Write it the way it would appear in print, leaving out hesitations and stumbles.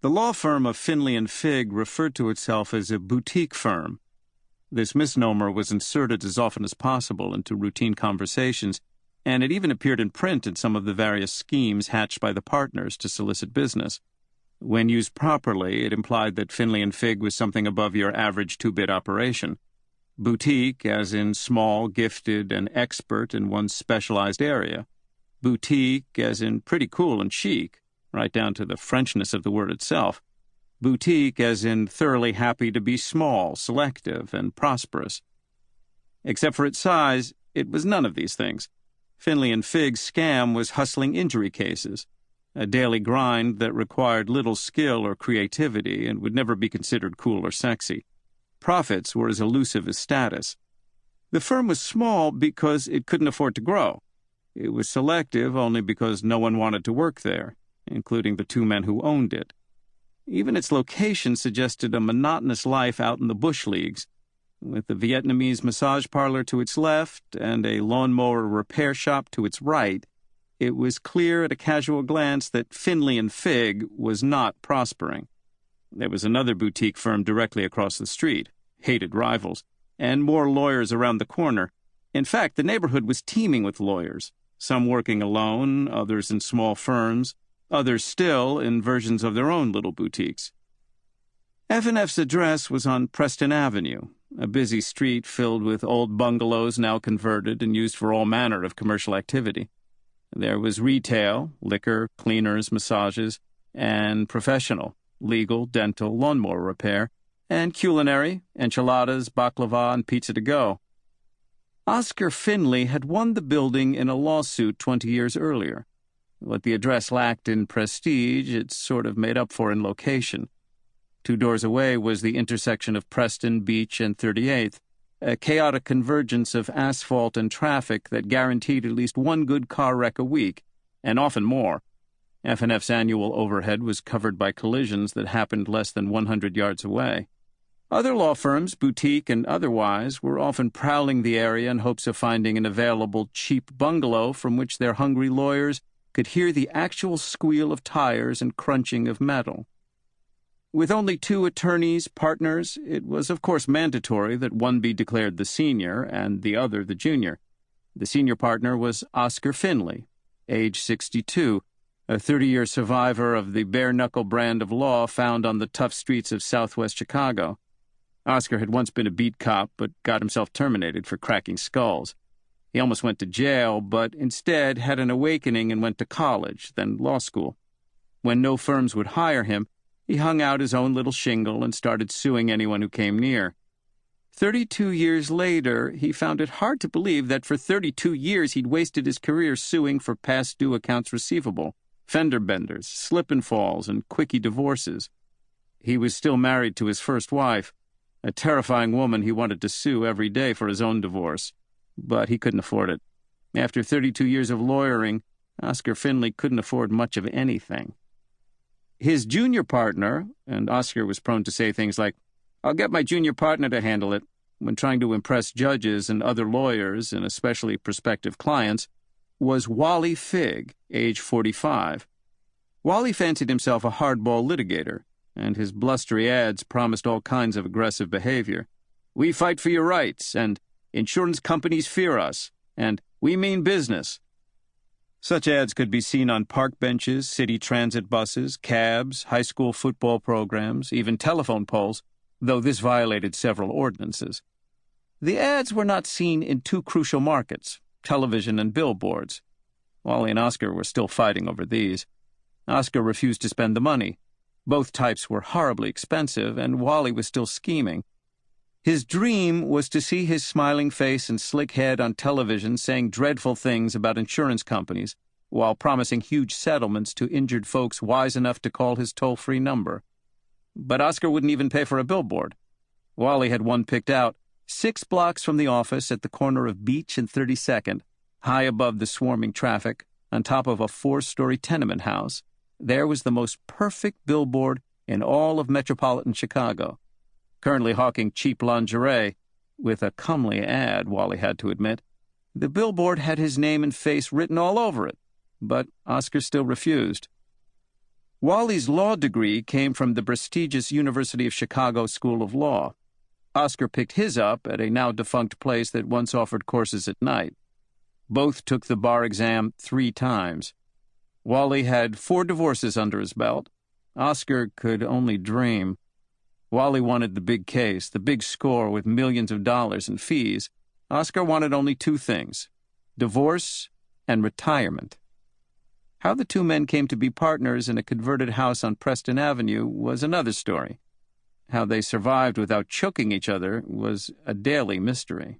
The law firm of Finley and Figg referred to itself as a boutique firm. This misnomer was inserted as often as possible into routine conversations, and it even appeared in print in some of the various schemes hatched by the partners to solicit business. When used properly, it implied that Finley and Figg was something above your average two-bit operation. Boutique, as in small, gifted, and expert in one's specialized area. Boutique, as in pretty cool and chic, right down to the Frenchness of the word itself. Boutique, as in thoroughly happy to be small, selective, and prosperous. Except for its size, it was none of these things. Finley and Figg's scam was hustling injury cases, a daily grind that required little skill or creativity and would never be considered cool or sexy. Profits were as elusive as status. The firm was small because it couldn't afford to grow. It was selective only because no one wanted to work there, including the two men who owned it. Even its location suggested a monotonous life out in the bush leagues, with the Vietnamese massage parlor to its left and a lawnmower repair shop to its right. It was clear at a casual glance that Finley and Figg was not prospering. There was another boutique firm directly across the street, hated rivals, and more lawyers around the corner. In fact, the neighborhood was teeming with lawyers, some working alone, others in small firms, others still in versions of their own little boutiques. F&F's address was on Preston Avenue, a busy street filled with old bungalows now converted and used for all manner of commercial activity. There was retail, liquor, cleaners, massages, and professional, legal, dental, lawnmower repair, and culinary, enchiladas, baklava, and pizza to go. Oscar Finley had won the building in a lawsuit 20 years earlier. What the address lacked in prestige, it sort of made up for in location. 2 doors away was the intersection of Preston, Beach, and 38th, a chaotic convergence of asphalt and traffic that guaranteed at least one good car wreck a week, and often more. F&F's annual overhead was covered by collisions that happened less than 100 yards away. Other law firms, boutique and otherwise, were often prowling the area in hopes of finding an available cheap bungalow from which their hungry lawyers could hear the actual squeal of tires and crunching of metal. With only 2 attorneys, partners, it was of course mandatory that one be declared the senior and the other the junior. The senior partner was Oscar Finley, age 62, a 30-year survivor of the bare-knuckle brand of law found on the tough streets of southwest Chicago. Oscar had once been a beat cop, but got himself terminated for cracking skulls. He almost went to jail, but instead had an awakening and went to college, then law school. When no firms would hire him, he hung out his own little shingle and started suing anyone who came near. 32 years later, he found it hard to believe that for 32 years he'd wasted his career suing for past due accounts receivable, fender benders, slip and falls, and quickie divorces. He was still married to his first wife, a terrifying woman he wanted to sue every day for his own divorce, but he couldn't afford it. After 32 years of lawyering, Oscar Finley couldn't afford much of anything. His junior partner, and Oscar was prone to say things like, "I'll get my junior partner to handle it," when trying to impress judges and other lawyers, and especially prospective clients, was Wally Figg, age 45. Wally fancied himself a hardball litigator, and his blustery ads promised all kinds of aggressive behavior. "We fight for your rights," and "Insurance companies fear us," and "We mean business." Such ads could be seen on park benches, city transit buses, cabs, high school football programs, even telephone poles, though this violated several ordinances. The ads were not seen in 2 crucial markets, television and billboards. Wally and Oscar were still fighting over these. Oscar refused to spend the money. Both types were horribly expensive, and Wally was still scheming. His dream was to see his smiling face and slick head on television saying dreadful things about insurance companies while promising huge settlements to injured folks wise enough to call his toll-free number. But Oscar wouldn't even pay for a billboard. Wally had one picked out, 6 blocks from the office at the corner of Beach and 32nd, high above the swarming traffic, on top of a 4-story tenement house. There was the most perfect billboard in all of metropolitan Chicago. Currently hawking cheap lingerie, with a comely ad, Wally had to admit. The billboard had his name and face written all over it, but Oscar still refused. Wally's law degree came from the prestigious University of Chicago School of Law. Oscar picked his up at a now-defunct place that once offered courses at night. Both took the bar exam 3 times. Wally had 4 divorces under his belt. Oscar could only dream. Wally wanted the big case, the big score with millions of dollars in fees. Oscar wanted only 2 things: divorce and retirement. How the 2 men came to be partners in a converted house on Preston Avenue was another story. How they survived without choking each other was a daily mystery.